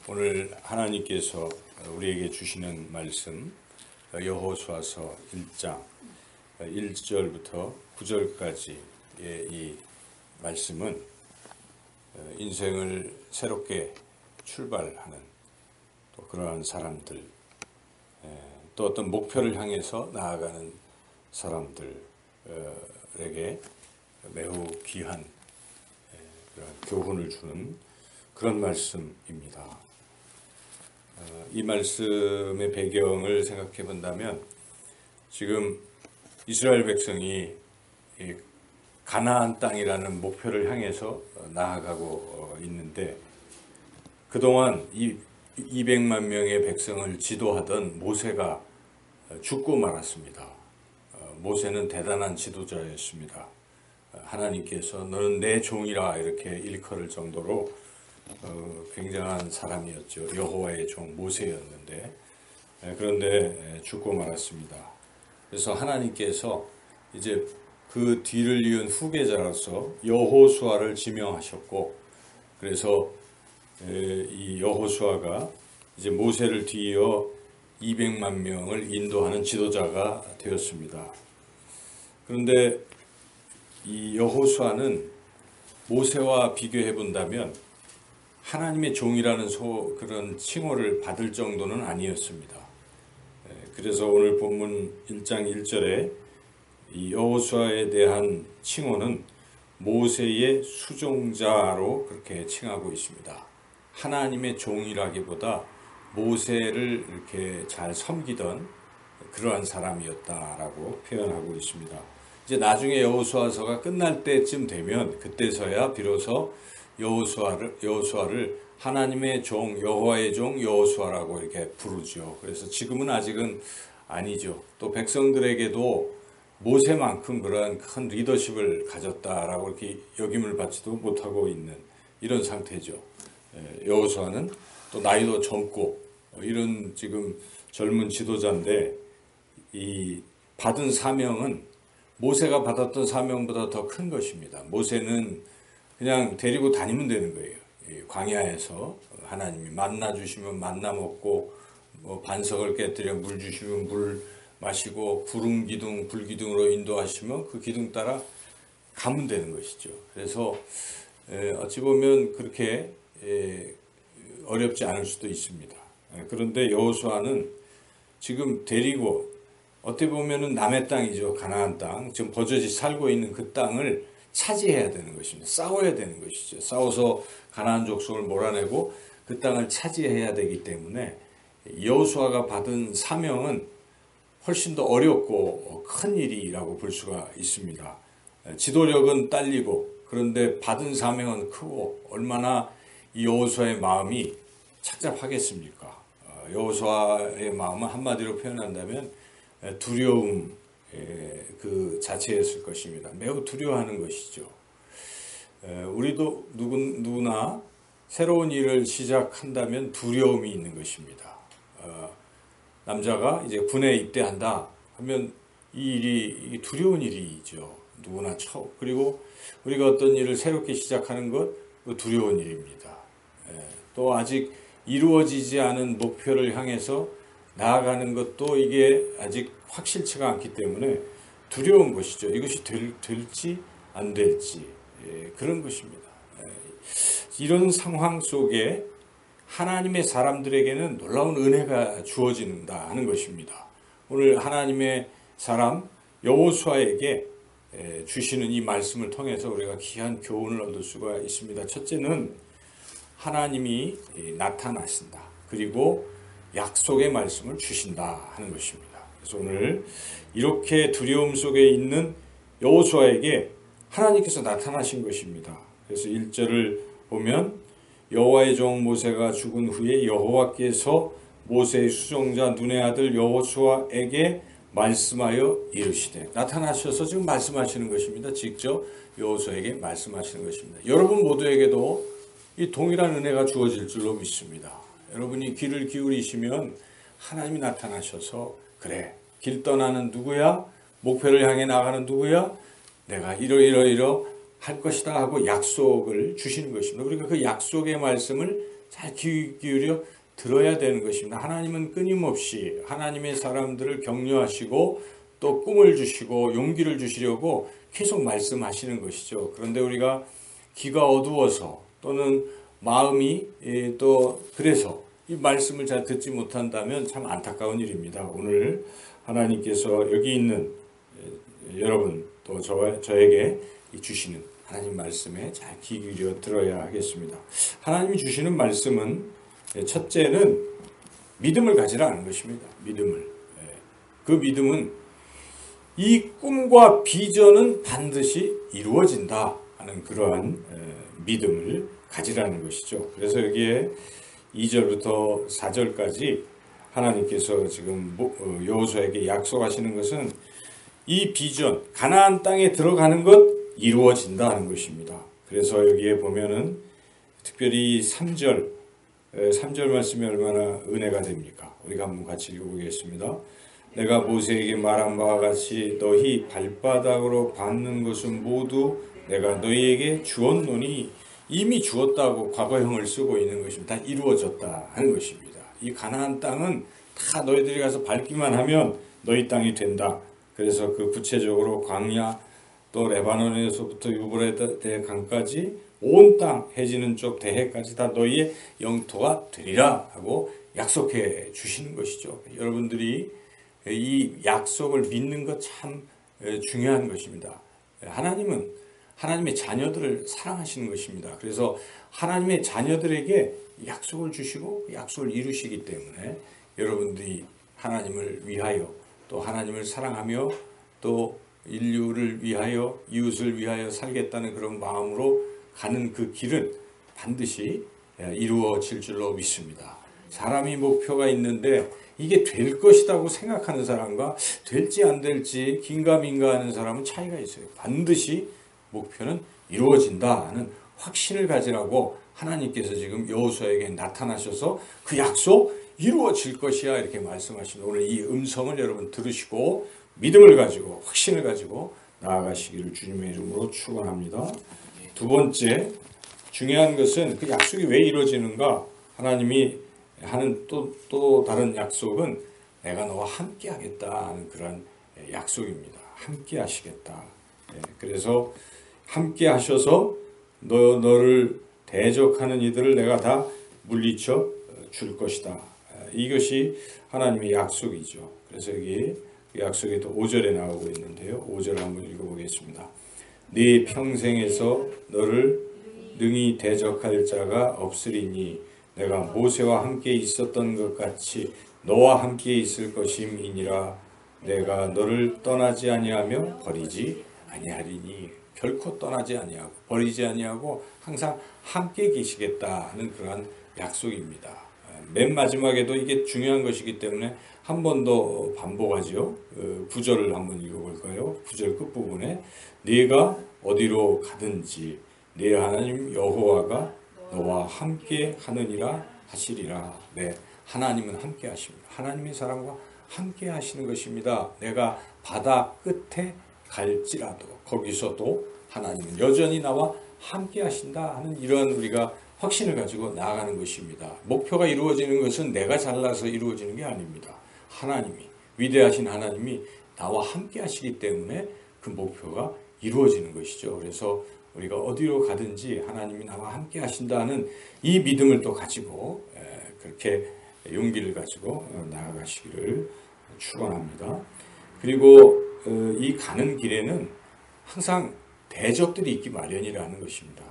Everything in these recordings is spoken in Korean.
오늘 하나님께서 우리에게 주시는 말씀 여호수아서 1장 1절부터 9절까지의 이 말씀은 인생을 새롭게 출발하는 또 그러한 사람들, 또 어떤 목표를 향해서 나아가는 사람들에게 매우 귀한 그런 교훈을 주는 그런 말씀입니다. 이 말씀의 배경을 생각해 본다면 지금 이스라엘 백성이 가나안 땅이라는 목표를 향해서 나아가고 있는데 그동안 200만 명의 백성을 지도하던 모세가 죽고 말았습니다. 모세는 대단한 지도자였습니다. 하나님께서 너는 내 종이라 이렇게 일컬을 정도로 굉장한 사람이었죠. 여호와의 종 모세였는데 그런데 죽고 말았습니다. 그래서 하나님께서 이제 그 뒤를 이은 후계자로서 여호수아를 지명하셨고, 그래서 이 여호수아가 이제 모세를 뒤이어 200만 명을 인도하는 지도자가 되었습니다. 그런데 이 여호수아는 모세와 비교해 본다면 하나님의 종이라는 그런 칭호를 받을 정도는 아니었습니다. 그래서 오늘 본문 1장 1절에 이 여호수아에 대한 칭호는 모세의 수종자로 그렇게 칭하고 있습니다. 하나님의 종이라기보다 모세를 이렇게 잘 섬기던 그러한 사람이었다라고 표현하고 있습니다. 이제 나중에 여호수아서가 끝날 때쯤 되면 그때서야 비로소 여호수아를 하나님의 종, 여호와의 종 여호수아라고 이렇게 부르죠. 그래서 지금은 아직은 아니죠. 또 백성들에게도 모세만큼 그러한 큰 리더십을 가졌다라고 이렇게 여김을 받지도 못하고 있는 이런 상태죠. 여호수아는 또 나이도 젊고 이런 지금 젊은 지도자인데 이 받은 사명은 모세가 받았던 사명보다 더 큰 것입니다. 모세는 그냥 데리고 다니면 되는 거예요. 광야에서 하나님이 만나 주시면 만나 먹고, 뭐 반석을 깨뜨려 물 주시면 물 마시고, 구름 기둥, 불 기둥으로 인도하시면 그 기둥 따라 가면 되는 것이죠. 그래서 어찌 보면 그렇게 어렵지 않을 수도 있습니다. 그런데 여호수아는 지금 데리고 어떻게 보면은 남의 땅이죠. 가나안 땅, 지금 버젓이 살고 있는 그 땅을 차지해야 되는 것입니다. 싸워야 되는 것이죠. 싸워서 가나안 족속을 몰아내고 그 땅을 차지해야 되기 때문에 여호수아가 받은 사명은 훨씬 더 어렵고 큰 일이라고 볼 수가 있습니다. 지도력은 딸리고 그런데 받은 사명은 크고 얼마나 이 여호수아의 마음이 착잡하겠습니까? 여호수아의 마음은 한마디로 표현한다면 두려움 그 자체였을 것입니다. 매우 두려워하는 것이죠. 우리도 누구나 새로운 일을 시작한다면 두려움이 있는 것입니다. 남자가 이제 군에 입대한다 하면 이 일이 두려운 일이죠. 누구나 그리고 우리가 어떤 일을 새롭게 시작하는 것 두려운 일입니다. 또 아직 이루어지지 않은 목표를 향해서 나아가는 것도 이게 아직 확실치가 않기 때문에 두려운 것이죠. 이것이 될지 안 될지 그런 것입니다. 이런 상황 속에 하나님의 사람들에게는 놀라운 은혜가 주어진다 하는 것입니다. 오늘 하나님의 사람 여호수아에게 주시는 이 말씀을 통해서 우리가 귀한 교훈을 얻을 수가 있습니다. 첫째는 하나님이 나타나신다. 그리고 약속의 말씀을 주신다 하는 것입니다. 그래서 오늘 이렇게 두려움 속에 있는 여호수아에게 하나님께서 나타나신 것입니다. 그래서 1절을 보면 여호와의 종 모세가 죽은 후에 여호와께서 모세의 수종자 눈의 아들 여호수아에게 말씀하여 이르시되, 나타나셔서 지금 말씀하시는 것입니다. 직접 여호수아에게 말씀하시는 것입니다. 여러분 모두에게도 이 동일한 은혜가 주어질 줄로 믿습니다. 여러분이 귀를 기울이시면 하나님이 나타나셔서 그래, 길 떠나는 누구야? 목표를 향해 나가는 누구야? 내가 이러 할 것이다 하고 약속을 주시는 것입니다. 우리가 그 약속의 말씀을 잘 귀 기울여 들어야 되는 것입니다. 하나님은 끊임없이 하나님의 사람들을 격려하시고 또 꿈을 주시고 용기를 주시려고 계속 말씀하시는 것이죠. 그런데 우리가 귀가 어두워서 또는 마음이 또 그래서 이 말씀을 잘 듣지 못한다면 참 안타까운 일입니다. 오늘 하나님께서 여기 있는 여러분 또 저에게 주시는 하나님 말씀에 잘 귀 기울여 들어야 하겠습니다. 하나님이 주시는 말씀은 첫째는 믿음을 가지라는 것입니다. 믿음을. 그 믿음은 이 꿈과 비전은 반드시 이루어진다 하는 그러한 믿음을 가지라는 것이죠. 그래서 여기에 2절부터 4절까지 하나님께서 지금 여호수아에게 약속하시는 것은 이 비전, 가나안 땅에 들어가는 것 이루어진다는 것입니다. 그래서 여기에 보면은 특별히 3절 말씀이 얼마나 은혜가 됩니까? 우리가 한번 같이 읽어보겠습니다. 내가 모세에게 말한 바와 같이 너희 발바닥으로 밟는 것은 모두 내가 너희에게 주었노니 이미 주었다고 과거형을 쓰고 있는 것입니다. 다 이루어졌다 하는 것입니다. 이 가나안 땅은 다 너희들이 가서 밟기만 하면 너희 땅이 된다. 그래서 그 구체적으로 광야 또 레바논에서부터 유브라데 강까지 온 땅 해지는 쪽 대해까지 다 너희의 영토가 되리라 하고 약속해 주시는 것이죠. 여러분들이 이 약속을 믿는 것 참 중요한 것입니다. 하나님은 하나님의 자녀들을 사랑하시는 것입니다. 그래서 하나님의 자녀들에게 약속을 주시고 약속을 이루시기 때문에 여러분들이 하나님을 위하여 또 하나님을 사랑하며 또 인류를 위하여 이웃을 위하여 살겠다는 그런 마음으로 가는 그 길은 반드시 이루어질 줄로 믿습니다. 사람이 목표가 있는데 이게 될 것이라고 생각하는 사람과 될지 안 될지 긴가민가 하는 사람은 차이가 있어요. 반드시 목표는 이루어진다 하는 확신을 가지라고 하나님께서 지금 여호수아에게 나타나셔서 그 약속 이루어질 것이야 이렇게 말씀하시는 오늘 이 음성을 여러분 들으시고 믿음을 가지고 확신을 가지고 나아가시기를 주님의 이름으로 축원합니다. 두 번째 중요한 것은 그 약속이 왜 이루어지는가? 하나님이 하는 또 다른 약속은 내가 너와 함께 하겠다 하는 그런 약속입니다. 함께 하시겠다. 그래서 함께 하셔서 너를 대적하는 이들을 내가 다 물리쳐 줄 것이다. 이것이 하나님의 약속이죠. 그래서 여기 약속이 또 5절에 나오고 있는데요. 5절 한번 읽어보겠습니다. 네 평생에서 너를 능히 대적할 자가 없으리니 내가 모세와 함께 있었던 것 같이 너와 함께 있을 것임이니라. 내가 너를 떠나지 아니하며 버리지 아니하리니. 결코 떠나지 아니하고 버리지 아니하고 항상 함께 계시겠다 하는 그러한 약속입니다. 맨 마지막에도 이게 중요한 것이기 때문에 한 번 더 반복하죠. 9절을 한번 읽어볼까요? 9절 끝부분에 네가 어디로 가든지 네 하나님 여호와가 너와 함께 하느니라 하시리라. 네, 하나님은 함께 하십니다. 하나님의 사람과 함께 하시는 것입니다. 내가 바다 끝에 갈지라도 거기서도 하나님은 여전히 나와 함께 하신다 하는 이러한 우리가 확신을 가지고 나아가는 것입니다. 목표가 이루어지는 것은 내가 잘나서 이루어지는 게 아닙니다. 하나님이 위대하신 하나님이 나와 함께 하시기 때문에 그 목표가 이루어지는 것이죠. 그래서 우리가 어디로 가든지 하나님이 나와 함께 하신다는 이 믿음을 또 가지고 그렇게 용기를 가지고 나아가시기를 축원합니다. 그리고 이 가는 길에는 항상 대적들이 있기 마련이라는 것입니다.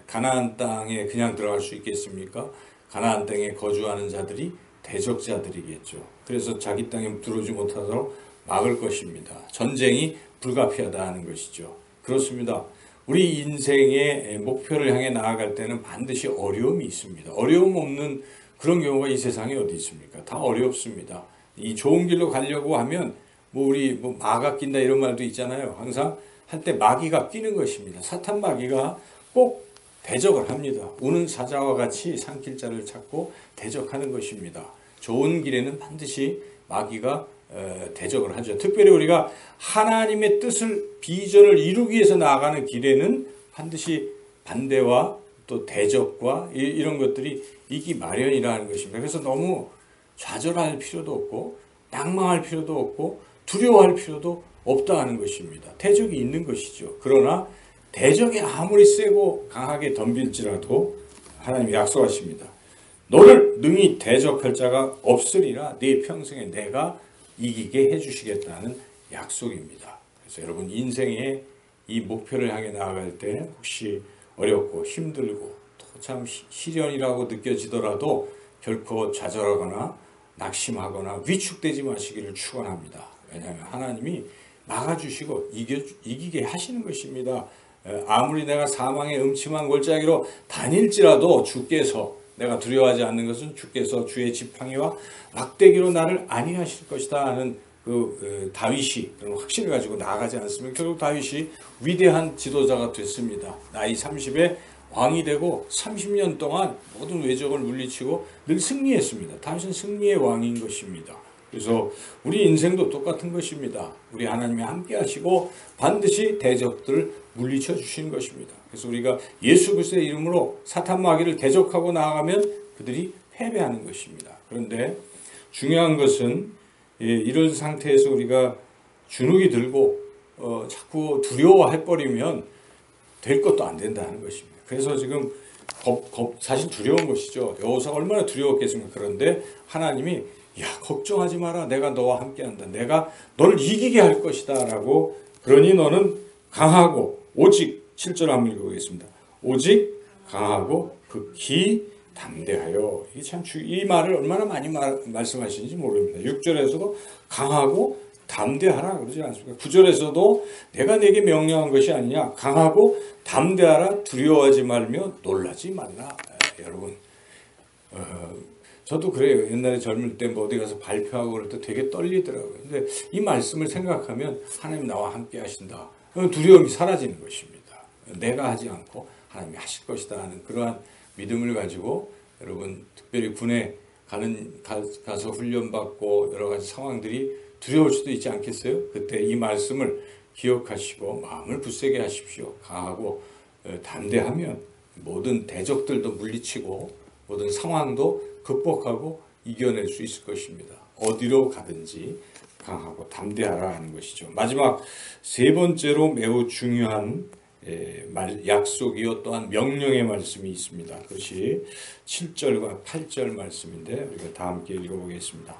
가나안 땅에 그냥 들어갈 수 있겠습니까? 가나안 땅에 거주하는 자들이 대적자들이겠죠. 그래서 자기 땅에 들어오지 못하도록 막을 것입니다. 전쟁이 불가피하다 하는 것이죠. 그렇습니다. 우리 인생의 목표를 향해 나아갈 때는 반드시 어려움이 있습니다. 어려움 없는 그런 경우가 이 세상에 어디 있습니까? 다 어렵습니다. 이 좋은 길로 가려고 하면 우리 마가 낀다 이런 말도 있잖아요. 항상 할 때 마귀가 끼는 것입니다. 사탄 마귀가 꼭 대적을 합니다. 우는 사자와 같이 산길자를 찾고 대적하는 것입니다. 좋은 길에는 반드시 마귀가 대적을 하죠. 특별히 우리가 하나님의 뜻을 비전을 이루기 위해서 나아가는 길에는 반드시 반대와 또 대적과 이런 것들이 있기 마련이라는 것입니다. 그래서 너무 좌절할 필요도 없고 낙망할 필요도 없고 두려워할 필요도 없다 하는 것입니다. 대적이 있는 것이죠. 그러나 대적이 아무리 세고 강하게 덤빌지라도 하나님이 약속하십니다. 너를 능히 대적할 자가 없으리라. 네 평생에 내가 이기게 해주시겠다는 약속입니다. 그래서 여러분 인생의 이 목표를 향해 나아갈 때 혹시 어렵고 힘들고 또 참 시련이라고 느껴지더라도 결코 좌절하거나 낙심하거나 위축되지 마시기를 축원합니다. 왜냐하면 하나님이 막아주시고 이기게 하시는 것입니다. 아무리 내가 사망의 음침한 골짜기로 다닐지라도 주께서 내가 두려워하지 않는 것은 주께서 주의 지팡이와 막대기로 나를 안위하실 것이다 하는 다윗이 그런 확신을 가지고 나아가지 않습니까? 결국 다윗이 위대한 지도자가 됐습니다. 나이 30에 왕이 되고 30년 동안 모든 외적을 물리치고 늘 승리했습니다. 다윗은 승리의 왕인 것입니다. 그래서 우리 인생도 똑같은 것입니다. 우리 하나님이 함께 하시고 반드시 대적들을 물리쳐 주시는 것입니다. 그래서 우리가 예수 그리스도의 이름으로 사탄 마귀를 대적하고 나아가면 그들이 패배하는 것입니다. 그런데 중요한 것은 이런 상태에서 우리가 주눅이 들고 자꾸 두려워해버리면 될 것도 안 된다는 것입니다. 그래서 지금 사실 두려운 것이죠. 여호사가 얼마나 두려웠겠습니까? 그런데 하나님이 걱정하지 마라. 내가 너와 함께한다. 내가 너를 이기게 할 것이다. 라고 그러니 너는 강하고 오직 7절 한번 읽어보겠습니다. 오직 강하고 극히 담대하여. 이 말을 얼마나 많이 말씀하시는지 모릅니다. 6절에서도 강하고 담대하라 그러지 않습니까? 9절에서도 내가 내게 명령한 것이 아니냐. 강하고 담대하라. 두려워하지 말며 놀라지 말라. 여러분 저도 그래요. 옛날에 젊을 때 어디 가서 발표하고 그럴 때 되게 떨리더라고요. 근데 이 말씀을 생각하면 하나님 나와 함께 하신다. 두려움이 사라지는 것입니다. 내가 하지 않고 하나님이 하실 것이다 하는 그러한 믿음을 가지고 여러분 특별히 군에 가서 훈련받고 여러 가지 상황들이 두려울 수도 있지 않겠어요? 그때 이 말씀을 기억하시고 마음을 굳세게 하십시오. 강하고 담대하면 모든 대적들도 물리치고 모든 상황도 극복하고 이겨낼 수 있을 것입니다. 어디로 가든지 강하고 담대하라 하는 것이죠. 마지막 세 번째로 매우 중요한 약속이요 또한 명령의 말씀이 있습니다. 그것이 7절과 8절 말씀인데 우리가 다 함께 읽어보겠습니다.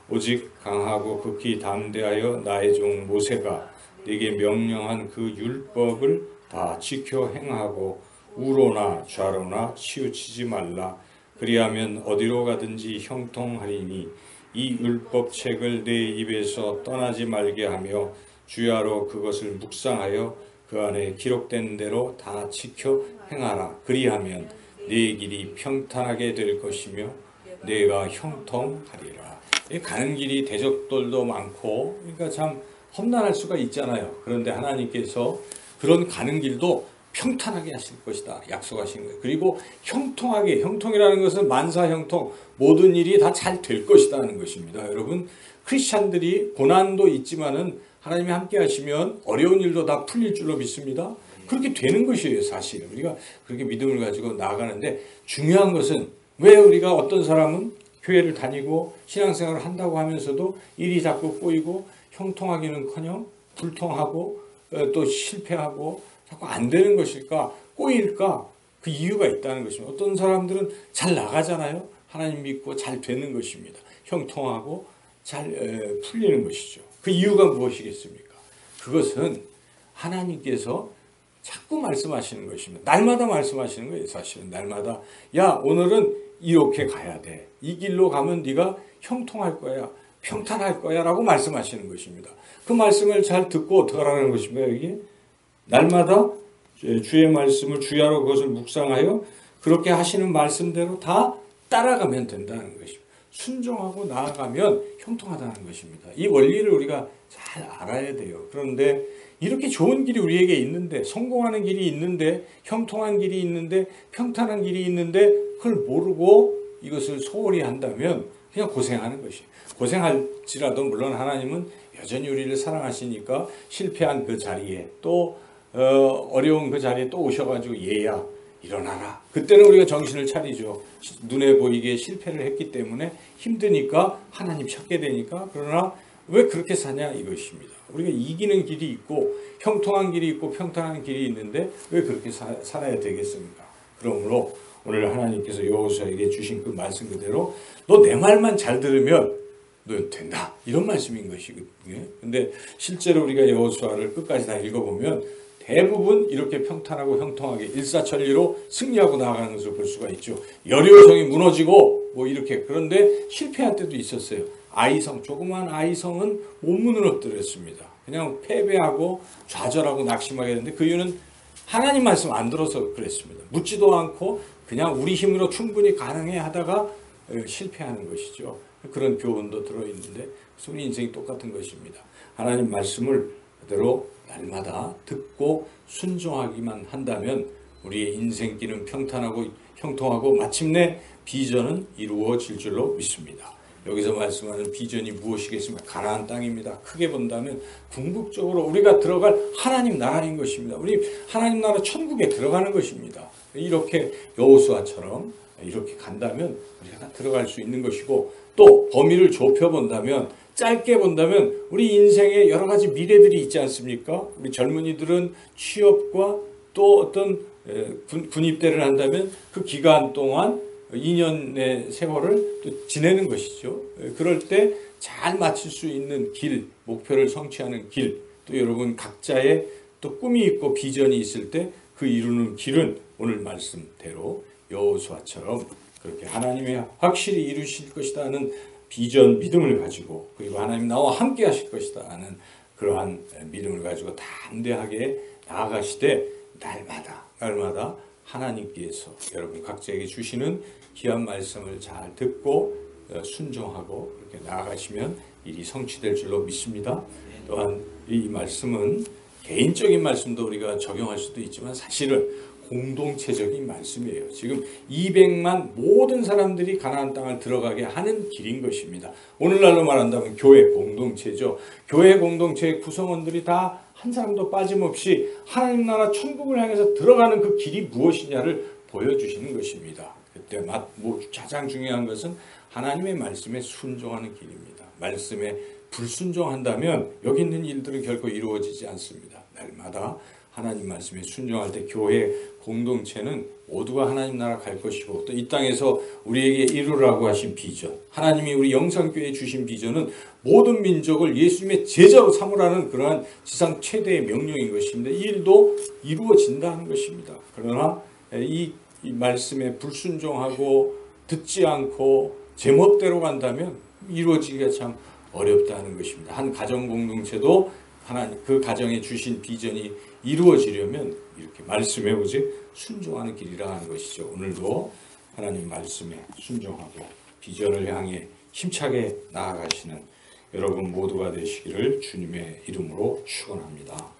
오직 강하고 극히 담대하여 나의 종 모세가 네게 명령한 그 율법을 다 지켜 행하고 우로나 좌로나 치우치지 말라. 그리하면 어디로 가든지 형통하리니 이 율법책을 내 입에서 떠나지 말게 하며 주야로 그것을 묵상하여 그 안에 기록된 대로 다 지켜 행하라. 그리하면 네 길이 평탄하게 될 것이며 내가 형통하리라. 가는 길이 대적들도 많고 그러니까 참 험난할 수가 있잖아요. 그런데 하나님께서 그런 가는 길도 평탄하게 하실 것이다 약속하신 거예요. 그리고 형통하게, 형통이라는 것은 만사형통, 모든 일이 다 잘 될 것이다 하는 것입니다. 여러분 크리스찬들이 고난도 있지만은 하나님이 함께 하시면 어려운 일도 다 풀릴 줄로 믿습니다. 그렇게 되는 것이에요. 사실 우리가 그렇게 믿음을 가지고 나아가는데 중요한 것은 왜 우리가 어떤 사람은 교회를 다니고 신앙생활을 한다고 하면서도 일이 자꾸 꼬이고 형통하기는커녕 불통하고 또 실패하고 자꾸 안 되는 것일까? 꼬일까? 그 이유가 있다는 것입니다. 어떤 사람들은 잘 나가잖아요. 하나님 믿고 잘 되는 것입니다. 형통하고 잘 풀리는 것이죠. 그 이유가 무엇이겠습니까? 그것은 하나님께서 자꾸 말씀하시는 것입니다. 날마다 말씀하시는 거예요. 사실은 날마다 야 오늘은 이렇게 가야 돼. 이 길로 가면 네가 형통할 거야. 평탄할 거야 라고 말씀하시는 것입니다. 그 말씀을 잘 듣고 어떻게 하라는 것입니까? 여기 날마다 주의 말씀을 주야로 그것을 묵상하여 그렇게 하시는 말씀대로 다 따라가면 된다는 것입니다. 순종하고 나아가면 형통하다는 것입니다. 이 원리를 우리가 잘 알아야 돼요. 그런데 이렇게 좋은 길이 우리에게 있는데 성공하는 길이 있는데 형통한 길이 있는데 평탄한 길이 있는데 그걸 모르고 이것을 소홀히 한다면 그냥 고생하는 것이에요. 고생할지라도 물론 하나님은 여전히 우리를 사랑하시니까 실패한 그 자리에 또 어려운 그 자리에 또 오셔가지고 얘야 일어나라. 그때는 우리가 정신을 차리죠. 눈에 보이게 실패를 했기 때문에 힘드니까 하나님 찾게 되니까. 그러나 왜 그렇게 사냐 이것입니다. 우리가 이기는 길이 있고 형통한 길이 있고 평탄한 길이 있는데 왜 그렇게 살아야 되겠습니까? 그러므로 오늘 하나님께서 여호수아에게 주신 그 말씀 그대로 너 내 말만 잘 들으면 너 된다. 이런 말씀인 것이거든요. 근데 실제로 우리가 여호수아를 끝까지 다 읽어보면 대부분 이렇게 평탄하고 형통하게 일사천리로 승리하고 나아가는 것을 볼 수가 있죠. 여리고성이 무너지고 뭐 이렇게 그런데 실패할 때도 있었어요. 아이성, 조그만 아이성은 못 무너뜨렸습니다. 그냥 패배하고 좌절하고 낙심하게 했는데 그 이유는 하나님 말씀 안 들어서 그랬습니다. 묻지도 않고 그냥 우리 힘으로 충분히 가능해 하다가 실패하는 것이죠. 그런 교훈도 들어있는데 우리 인생이 똑같은 것입니다. 하나님 말씀을 그대로 날마다 듣고 순종하기만 한다면 우리의 인생길은 평탄하고 형통하고 마침내 비전은 이루어질 줄로 믿습니다. 여기서 말씀하는 비전이 무엇이겠습니까? 가나안 땅입니다. 크게 본다면 궁극적으로 우리가 들어갈 하나님 나라인 것입니다. 우리 하나님 나라 천국에 들어가는 것입니다. 이렇게 여호수아처럼 이렇게 간다면 우리가 들어갈 수 있는 것이고 또 범위를 좁혀본다면 짧게 본다면 우리 인생에 여러 가지 미래들이 있지 않습니까? 우리 젊은이들은 취업과 또 어떤 군입대를 한다면 그 기간 동안 2년의 세월을 또 지내는 것이죠. 그럴 때 잘 맞출 수 있는 길, 목표를 성취하는 길, 또 여러분 각자의 또 꿈이 있고 비전이 있을 때 그 이루는 길은 오늘 말씀대로 여호수아처럼 그렇게 하나님이 확실히 이루실 것이다 하는 비전, 믿음을 가지고 그리고 하나님 나와 함께 하실 것이다 하는 그러한 믿음을 가지고 담대하게 나아가시되 날마다 하나님께서 여러분 각자에게 주시는 귀한 말씀을 잘 듣고 순종하고 이렇게 나아가시면 일이 성취될 줄로 믿습니다. 또한 이 말씀은 개인적인 말씀도 우리가 적용할 수도 있지만 사실은 공동체적인 말씀이에요. 지금 200만 모든 사람들이 가나안 땅을 들어가게 하는 길인 것입니다. 오늘날로 말한다면 교회 공동체죠. 교회 공동체의 구성원들이 다 한 사람도 빠짐없이 하나님 나라 천국을 향해서 들어가는 그 길이 무엇이냐를 보여주시는 것입니다. 그때 가장 중요한 것은 하나님의 말씀에 순종하는 길입니다. 말씀에 불순종한다면 여기 있는 일들은 결코 이루어지지 않습니다. 날마다 하나님 말씀에 순종할 때 교회 공동체는 모두가 하나님 나라 갈 것이고 또 이 땅에서 우리에게 이루라고 하신 비전, 하나님이 우리 영상교회에 주신 비전은 모든 민족을 예수님의 제자로 삼으라는 그러한 지상 최대의 명령인 것입니다. 이 일도 이루어진다는 것입니다. 그러나 이 말씀에 불순종하고 듣지 않고 제멋대로 간다면 이루어지기가 참 어렵다는 것입니다. 한 가정 공동체도 하나님 그 가정에 주신 비전이 이루어지려면 이렇게 말씀에 오직 순종하는 길이라 하는 것이죠. 오늘도 하나님 말씀에 순종하고 비전을 향해 힘차게 나아가시는 여러분 모두가 되시기를 주님의 이름으로 축원합니다.